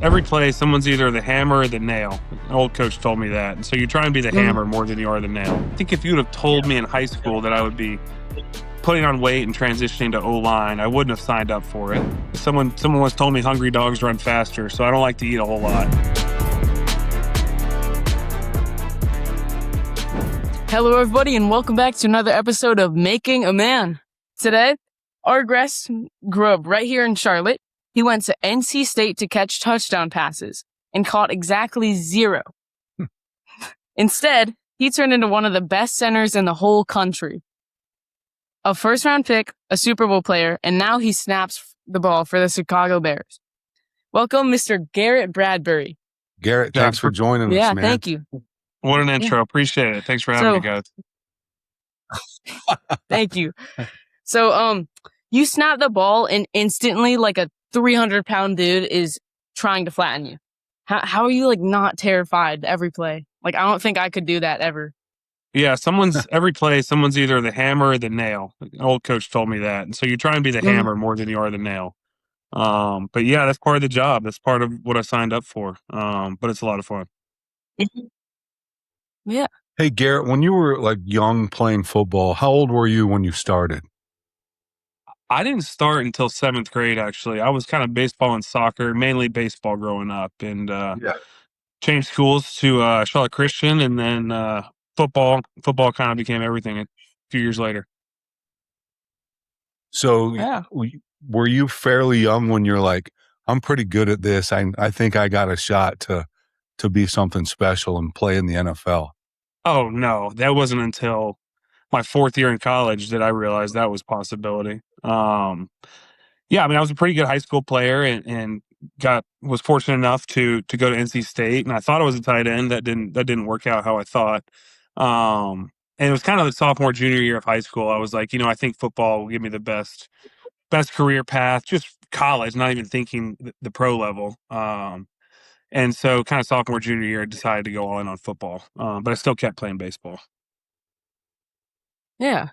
every play, someone's either the hammer or the nail. An old coach told me that. And so you try and be the hammer more than you are the nail. I think if you would have told me in high school that I would be putting on weight and transitioning to O-line, I wouldn't have signed up for it. Someone once told me hungry dogs run faster, so I don't like to eat a whole lot. Hello, everybody, and welcome back to another episode of Making a Man. Today, our guest grew up right here in Charlotte. He went to NC State to catch touchdown passes and caught exactly 0. Instead, he turned into one of the best centers in the whole country. A first-round pick, a Super Bowl player, and now he snaps the ball for the Chicago Bears. Welcome, Mr. Garrett Bradbury. Garrett, thanks for joining us, man. Yeah, thank you. What an intro. Appreciate it. Thanks for having me, guys. Thank you. So, you snap the ball and instantly, like a 300-pound dude is trying to flatten you. How are you, not terrified every play? I don't think I could do that ever. Yeah, every play, someone's either the hammer or the nail. An old coach told me that. And so you try and be the hammer more than you are the nail. But yeah, that's part of the job. That's part of what I signed up for. But it's a lot of fun. Yeah. Hey, Garrett, when you were young playing football, how old were you when you started? I didn't start until 7th grade, actually. I was kind of baseball and soccer, mainly baseball growing up, and changed schools to Charlotte Christian, and then football. Football kind of became everything a few years later. So were you fairly young when you're like, I'm pretty good at this. I think I got a shot to be something special and play in the NFL? Oh, no. That wasn't until my 4th year in college that I realized that was a possibility. I was a pretty good high school player and was fortunate enough to go to NC State, and I thought I was a tight end. That didn't work out how I thought. And it was kind of the sophomore, junior year of high school. I was like, I think football will give me the best career path, just college, not even thinking the pro level. And so kind of sophomore, junior year, I decided to go all in on football. But I still kept playing baseball. Yeah.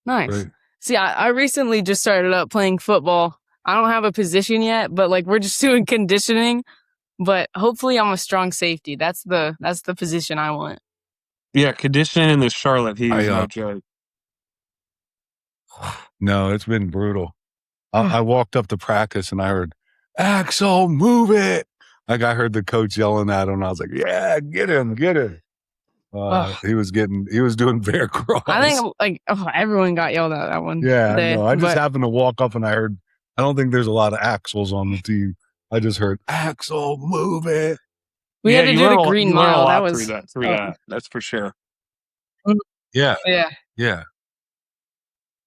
Nice. Right. See, I recently just started up playing football. I don't have a position yet, but we're just doing conditioning. But hopefully I'm a strong safety. That's the position I want. Yeah, conditioning in the Charlotte Heat is no joke. No, it's been brutal. I walked up to practice and I heard, Axel, move it. I heard the coach yelling at him, and I was like, yeah, get him. He was doing bear crawls. I think everyone got yelled at that one. Yeah, no, I just happened to walk up and I heard, I don't think there's a lot of Axels on the team. I just heard, Axel, move it. We had to do the green mile. That was through that. That's for sure. Yeah. Yeah. Yeah.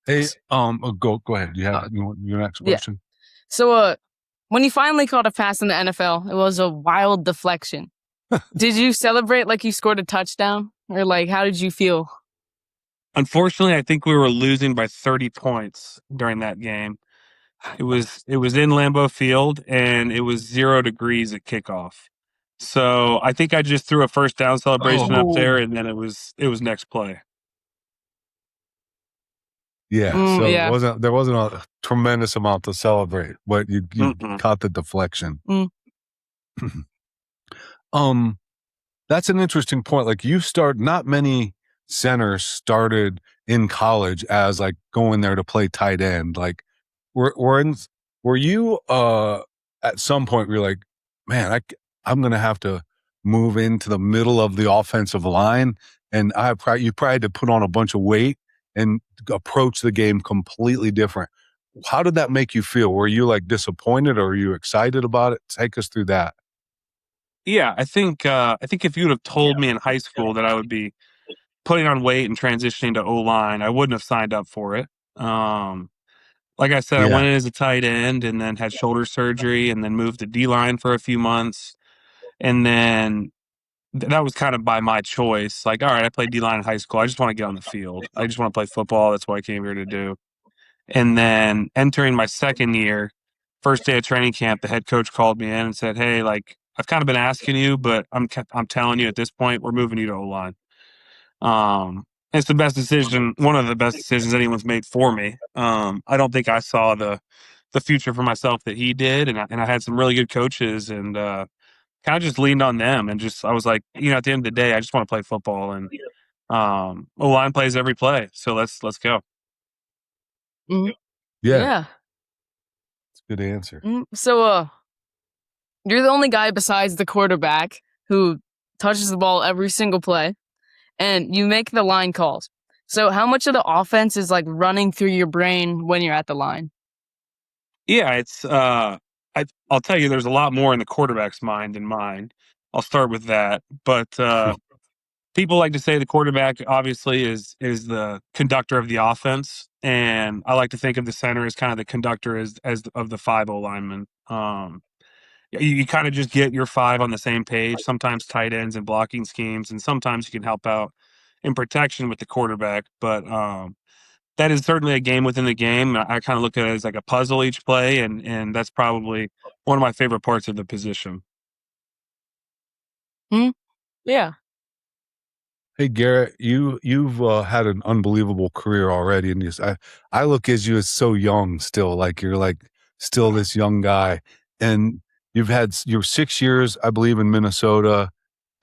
Hey, go ahead. You have your next question? Yeah. So, when you finally caught a pass in the NFL, it was a wild deflection. Did you celebrate like you scored a touchdown? Or how did you feel? Unfortunately, I think we were losing by 30 points during that game. It was in Lambeau Field, and it was 0 degrees at kickoff. So I think I just threw a first down celebration up there, and then it was next play. Yeah, there wasn't a tremendous amount to celebrate, but you caught the deflection. That's an interesting point. Not many centers started in college as going there to play tight end. Were you at some point where you're like, man, I'm gonna have to move into the middle of the offensive line, and you probably had to put on a bunch of weight and approach the game completely different. How did that make you feel? Were you disappointed, or were you excited about it? Take us through that. Yeah, I think if you would have told me in high school that I would be putting on weight and transitioning to O-line, I wouldn't have signed up for it. Like I said, I went in as a tight end and then had shoulder surgery and then moved to D-line for a few months. And then that was kind of by my choice. All right, I played D-line in high school. I just want to get on the field. I just want to play football. That's what I came here to do. And then entering my second year, first day of training camp, the head coach called me in and said, hey, I've kind of been asking you, but I'm telling you at this point, we're moving you to O-line. It's the best decision, one of the best decisions anyone's made for me. I don't think I saw the the future for myself that he did, and I had some really good coaches, and kind of just leaned on them, and just I was like, at the end of the day, I just want to play football, and O-line plays every play, so let's go. Mhm. Yeah, Yeah. it's a good answer. So, you're the only guy besides the quarterback who touches the ball every single play, and you make the line calls. So, how much of the offense is like running through your brain when you're at the line? Yeah, it's I'll tell you, there's a lot more in the quarterback's mind than mine. I'll start with that, but people like to say the quarterback obviously is the conductor of the offense, and I like to think of the center as kind of the conductor as of the 5 linemen. You kind of just get your 5 on the same page. Sometimes tight ends and blocking schemes, and sometimes you can help out in protection with the quarterback. But that is certainly a game within the game. I kind of look at it as like a puzzle each play, and that's probably one of my favorite parts of the position. Hmm? Yeah. Hey Garrett, you've had an unbelievable career already, and I look at you as so young still, like you're like still this young guy, and you've had your 6 years, I believe, in Minnesota,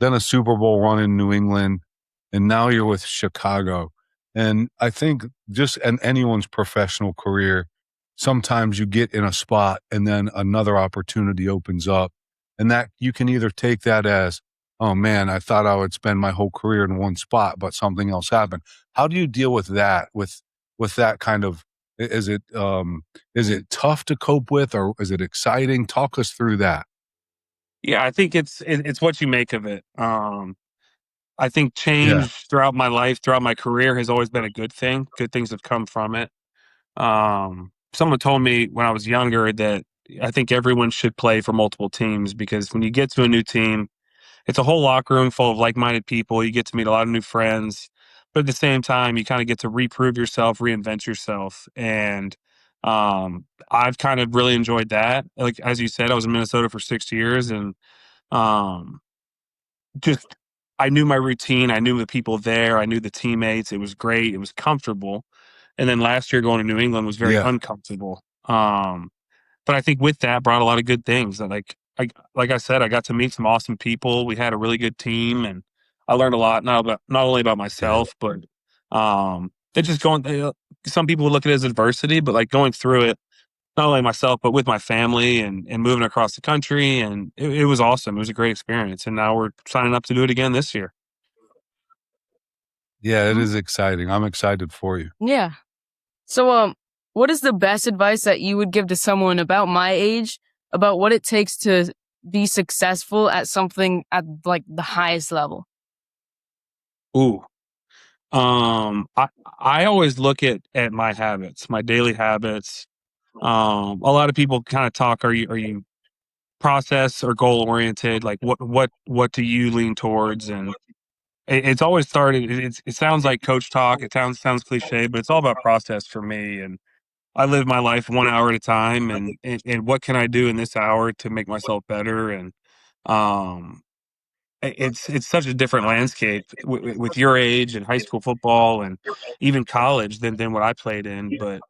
then a Super Bowl run in New England, and now you're with Chicago. And I think just in anyone's professional career, sometimes you get in a spot and then another opportunity opens up, and that you can either take that as, oh man, I thought I would spend my whole career in one spot, but something else happened. How do you deal with that? With that kind of, is it tough to cope with, or is it exciting? Talk us through that. Yeah, I think it's what you make of it. I think Yeah, change throughout my life, throughout my career, has always been a good thing. Good things have come from it. Someone told me when I was younger that I think everyone should play for multiple teams, because when you get to a new team, it's a whole locker room full of like-minded people. You get to meet a lot of new friends, but at the same time, you kind of get to reprove yourself, reinvent yourself. And I've kind of really enjoyed that. Like as you said, I was in Minnesota for 6 years, and um, just I knew my routine. I knew the people there. I knew the teammates. It was great. It was comfortable. And then last year going to New England was very yeah, uncomfortable. But I think with that brought a lot of good things. That like I said, I got to meet some awesome people. We had a really good team, and I learned a lot, not only about yeah. myself, but it just going. Some people would look at it as adversity, but like going through it, not only myself, but with my family, and moving across the country, and it was awesome. It was a great experience, and now we're signing up to do it again this year. Yeah, it Mhm. is exciting. I'm excited for you. Yeah. So, what is the best advice that you would give to someone about my age about what it takes to be successful at something at like the highest level? Ooh. I always look at my habits, my daily habits. A lot of people kind of talk. Are you process or goal oriented? Like what do you lean towards? And it's always started. It sounds like coach talk. It sounds cliche, but it's all about process for me. And I live my life 1 hour at a time. And what can I do in this hour to make myself better? And um, it's such a different landscape with your age and high school football and even college than what I played in. But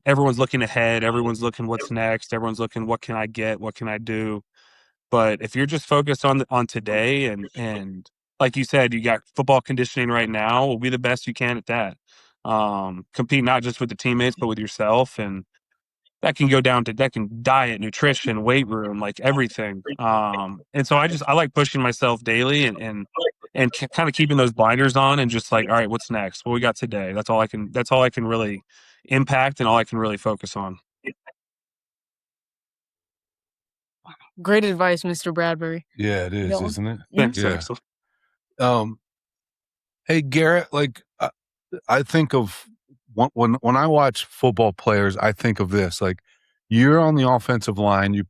everyone's looking ahead. Everyone's looking what's next. Everyone's looking what can I get? What can I do? But if you're just focused on today, and like you said, you got football conditioning right now, will be the best you can at that. Compete not just with the teammates, but with yourself, and that can diet, nutrition, weight room, like everything. And so I like pushing myself daily, and kind of keeping those blinders on, and just like, all right, what's next? What we got today? That's all I can really impact, and all I can really focus on. Great advice, Mr. Bradbury. Yeah, it You is, got one? isn't it? Mhm. Thanks, Yeah. Axel. Um, hey Garrett, like I think of when I watch football players, I think of this. Like you're on the offensive line,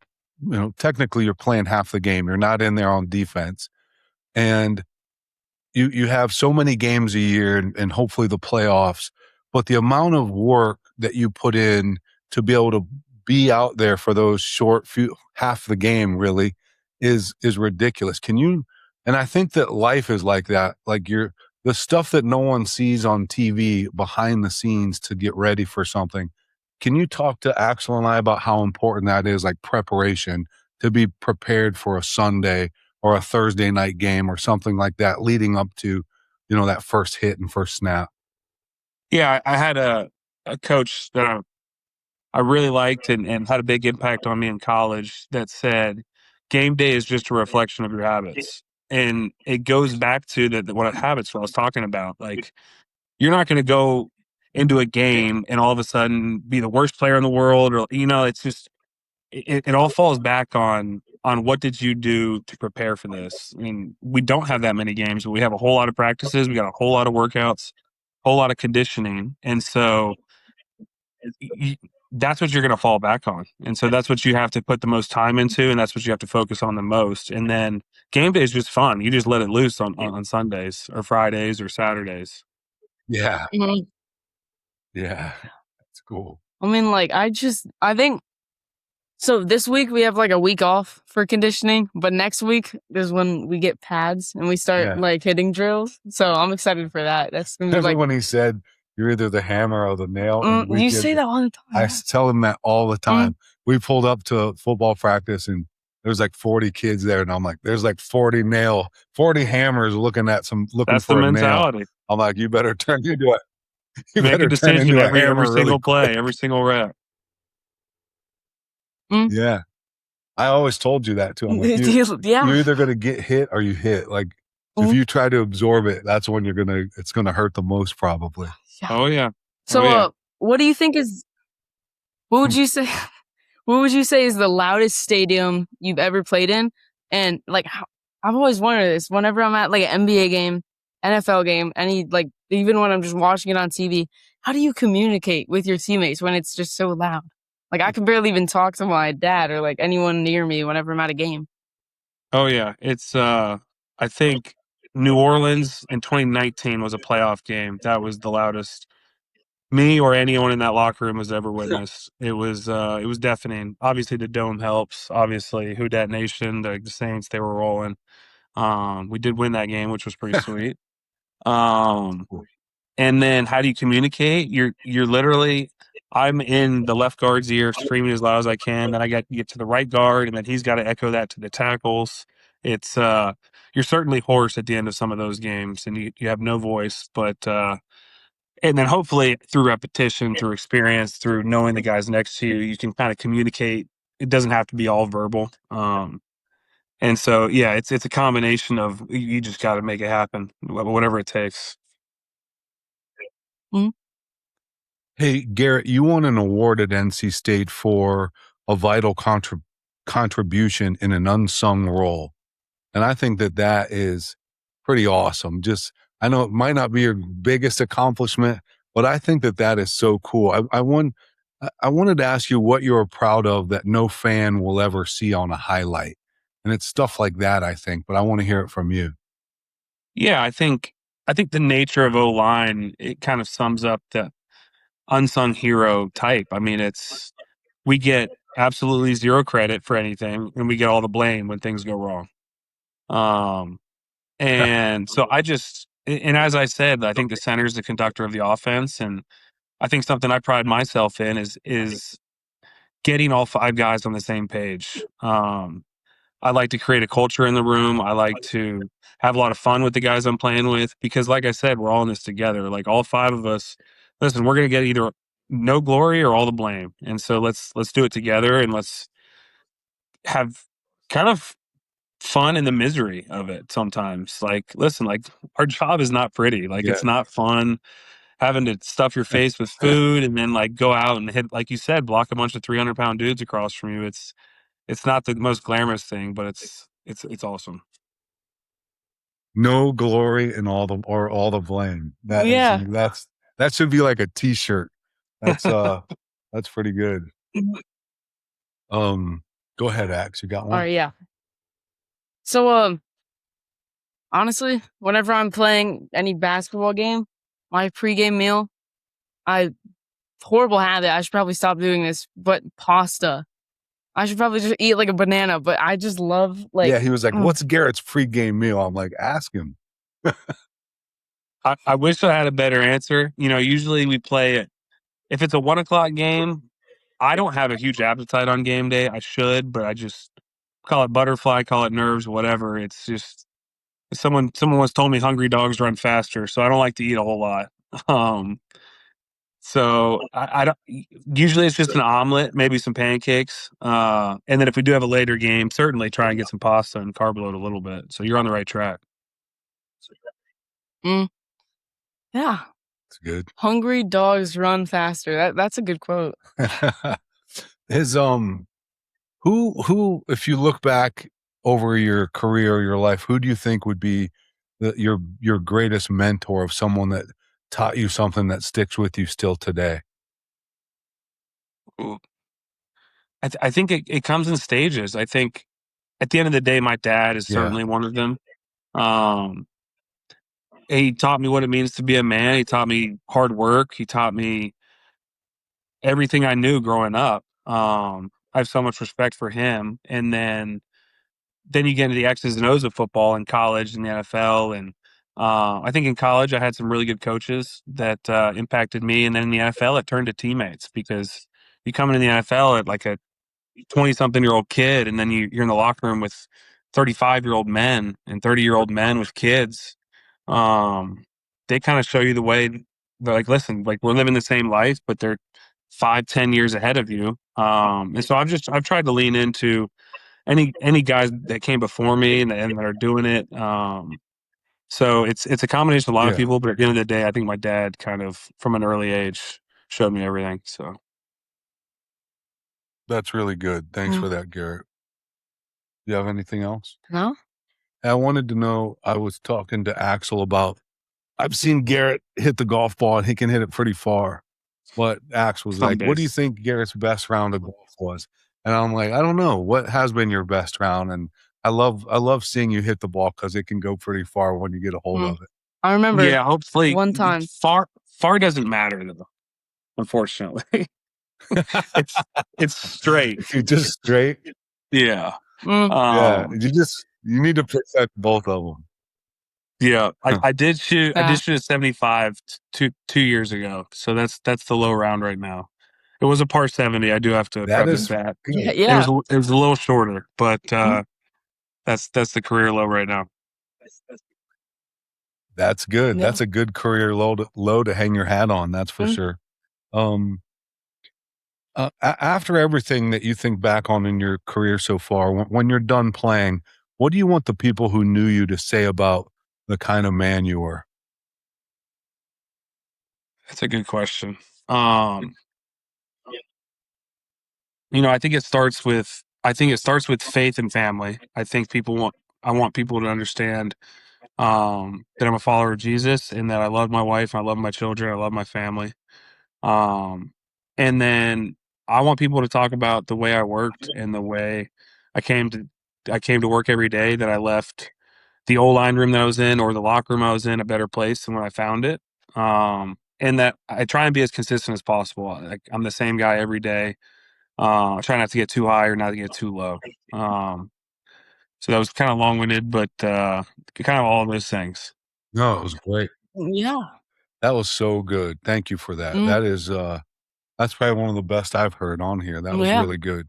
technically you're playing half the game. You're not in there on defense. And you have so many games a year, and hopefully the playoffs, but the amount of work that you put in to be able to be out there for those short few half the game really is ridiculous. Can you, and I think that life is like that. Like the stuff that no one sees on TV behind the scenes to get ready for something. can you talk to Axel and I about how important that is, like preparation, to be prepared for a Sunday or a Thursday night game or something like that leading up to, that first hit and first snap? Yeah, I had a coach that I really liked and had a big impact on me in college that said, game day is just a reflection of your habits. And it goes back to what habits I was talking about. Like, you're not going to go into a game and all of a sudden be the worst player in the world, or it's just it all falls back on what did you do to prepare for this. I mean, we don't have that many games, but we have a whole lot of practices. We got a whole lot of workouts, a whole lot of conditioning, and so y- that's what you're going to fall back on. And so that's what you have to put the most time into, and that's what you have to focus on the most. And then game day is just fun. You just let it loose on Sundays or Fridays or Saturdays. Yeah. Mhm. Yeah. That's cool. I mean, like, I think so. This week we have like a week off for conditioning, but next week is when we get pads and we start like hitting drills. So I'm excited for that. That's gonna be Remember like, when he said you're either the hammer or the nail? And you say that all the I time. tell him that all the time. We pulled up to football practice and there's like 40 kids there. And I'm like, there's like 40 hammers looking That's the for a nail. mentality. I'm like, you better turn into it. You Make a better turn decision into a every hammer really single play, quick. every single rep. Yeah. I always told you that too. I'm like, you're Yeah. either going to get hit or you hit. Like, if you try to absorb it, that's when it's going to hurt the most probably. Yeah. Oh yeah. So, Oh yeah. what do you think is? What would you say? What would you say is the loudest stadium you've ever played in? And like, I've always wondered this. Whenever I'm at like an NBA game, NFL game, even when I'm just watching it on TV, how do you communicate with your teammates when it's just so loud? Like, I can barely even talk to my dad or like anyone near me whenever I'm at a game. Oh yeah. It's I think New Orleans in 2019 was a playoff game. That was the loudest me or anyone in that locker room has ever witnessed. It was deafening. Obviously the dome helps. Obviously Who Dat Nation, the Saints, they were rolling. We did win that game, which was pretty sweet. Um And then how do you communicate? You're literally I'm in the left guard's ear screaming as loud as I can. Then I got to get to the right guard, and then he's got to echo that to the tackles. It's you're certainly hoarse at the end of some of those games, and you have no voice. But and then hopefully through repetition, through experience, through knowing the guys next to you, you can kind of communicate. It doesn't have to be all verbal. And so yeah, it's a combination of you just got to make it happen, whatever it takes. Mhm. Hey, Garrett, you won an award at NC State for a vital contribution in an unsung role. And I think that is pretty awesome. I know it might not be your biggest accomplishment, but I think that is so cool. I wanted to ask you what you're proud of that no fan will ever see on a highlight. And it's stuff like that, I think, but I want to hear it from you. Yeah, I think the nature of O-line, it kind of sums up the unsung hero type. I mean, we get absolutely zero credit for anything, and we get all the blame when things go wrong. Um, and so and as I said, I think the center is the conductor of the offense, and I think something I pride myself in is getting all five guys on the same page. I like to create a culture in the room. I like to have a lot of fun with the guys I'm playing with because, like I said, we're all in this together. Like all five of us, listen, we're gonna get either no glory or all the blame, and so let's do it together and let's have kind of fun in the misery of it. Sometimes, like, listen, like our job is not pretty. Like Yeah. it's not fun having to stuff your face with food and then like go out and hit, like you said, block a bunch of 300-pound dudes across from you. It's not the most glamorous thing, but it's awesome. No glory and all the blame. Yeah. That should be like a t-shirt. That's that's pretty good. Go ahead, Ax. You got All one? right. Yeah. So, honestly, whenever I'm playing any basketball game, my pregame meal, I horrible habit. I should probably stop doing this, but pasta. I should probably just eat like a banana, but I just love Yeah, he was like, mm, "What's Garrett's pregame meal?" I'm like, "Ask him." I wish I had a better answer. You know, usually we play if it's a 1 o'clock game, I don't have a huge appetite on game day. I should, but I just call it butterfly, call it nerves, whatever. It's just someone once told me hungry dogs run faster, so I don't like to eat a whole lot. Um, so I don't. Usually, it's just an omelet, maybe some pancakes, and then if we do have a later game, certainly try and get some pasta and carb load a little bit. So you're on the right track. Mm. Yeah. It's good. Hungry dogs run faster. That's a good quote. His who if you look back over your career, your life, who do you think would be your greatest mentor, of someone that taught you something that sticks with you still today? Ooh. I think it comes in stages. I think at the end of the day, my dad is Yeah. certainly one of them. He taught me what it means to be a man. He taught me hard work. He taught me everything I knew growing up. I have so much respect for him. And then you get into the X's and O's of football in college and the NFL. And I think in college I had some really good coaches that impacted me. And then in the NFL, it turned to teammates, because you come into the NFL at like a 20-something-year-old kid, and then you're in the locker room with 35-year-old men and 30-year-old men with kids. They kind of show you the way. They're like, listen, like, we're living the same life, but they're 5-10 years ahead of you. And so I've tried to lean into any guys that came before me and that are doing it. So it's a combination of a lot of Yeah. people, but at the end of the day, I think my dad kind of from an early age showed me everything. So That's really good. Thanks for that, Garrett. Do you have anything else? No? I wanted to know, I was talking to Axel about, I've seen Garrett hit the golf ball and he can hit it pretty far. But Axel was some like, what do you days. think Garrett's best round of golf was? And I'm like, I don't know. What has been your best round? And I love seeing you hit the ball, because it can go pretty far when you get a hold of it. I remember Yeah, hopefully one time. far doesn't matter though, unfortunately. it's straight. If you're just straight. Yeah. Yeah. You need to protect both of them. Yeah. I did shoot Yeah. a 75 two years ago. So that's the low round right now. It was a par 70. I do have to That preface is that. Yeah. It was a little shorter, but that's the career low right now. That's good. Yeah. That's a good career low to hang your hat on. That's for sure. After everything that you think back on in your career so far, when you're done playing, what do you want the people who knew you to say about the kind of man you were? That's a good question. I think it starts with faith and family. I want people to understand that I'm a follower of Jesus, and that I love my wife, I love my children, I love my family. And then I want people to talk about the way I worked and the way I came to work every day, that I left the O-line room that I was in, or the locker room I was in, a better place than when I found it. And that I try and be as consistent as possible. Like, I'm the same guy every day. I try not to get too high or not to get too low. So that was kind of long-winded, but kind of all of those things. No, it was great. Yeah. That was so good. Thank you for that. That is that's probably one of the best I've heard on here. That was really good.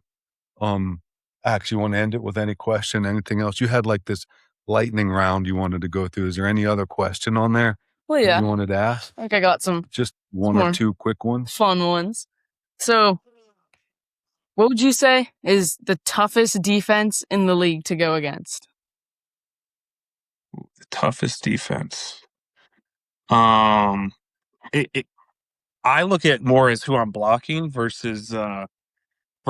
Ax, you want to end it with any question? Anything else? You had like this lightning round you wanted to go through. Is there any other question on there Well, that yeah. you wanted to ask? I think I got some Just one or two quick ones. fun ones. So, what would you say is the toughest defense in the league to go against? The toughest defense. I look at more as who I'm blocking versus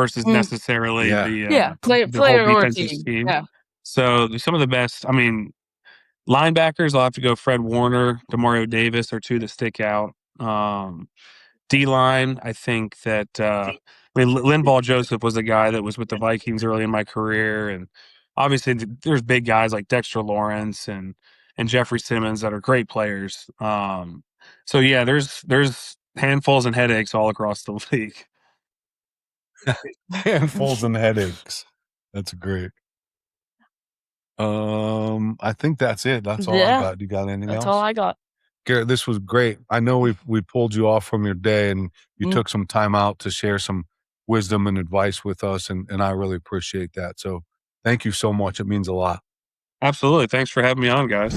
necessarily the player whole or defensive team. scheme. Yeah. So some of the best. I mean, linebackers, I'll have to go Fred Warner, Demario Davis are two that stick out. D-line, I think that Linval Joseph was a guy that was with the Vikings early in my career, and obviously there's big guys like Dexter Lawrence and Jeffrey Simmons that are great players. So yeah, there's handfuls and headaches all across the league. Handfuls and headaches. That's great. I think that's it. That's all I got. You got anything else? That's all I got. Garrett, this was great. I know we pulled you off from your day, and you Mm. took some time out to share some wisdom and advice with us, and I really appreciate that. So thank you so much. It means a lot. Absolutely. Thanks for having me on, guys.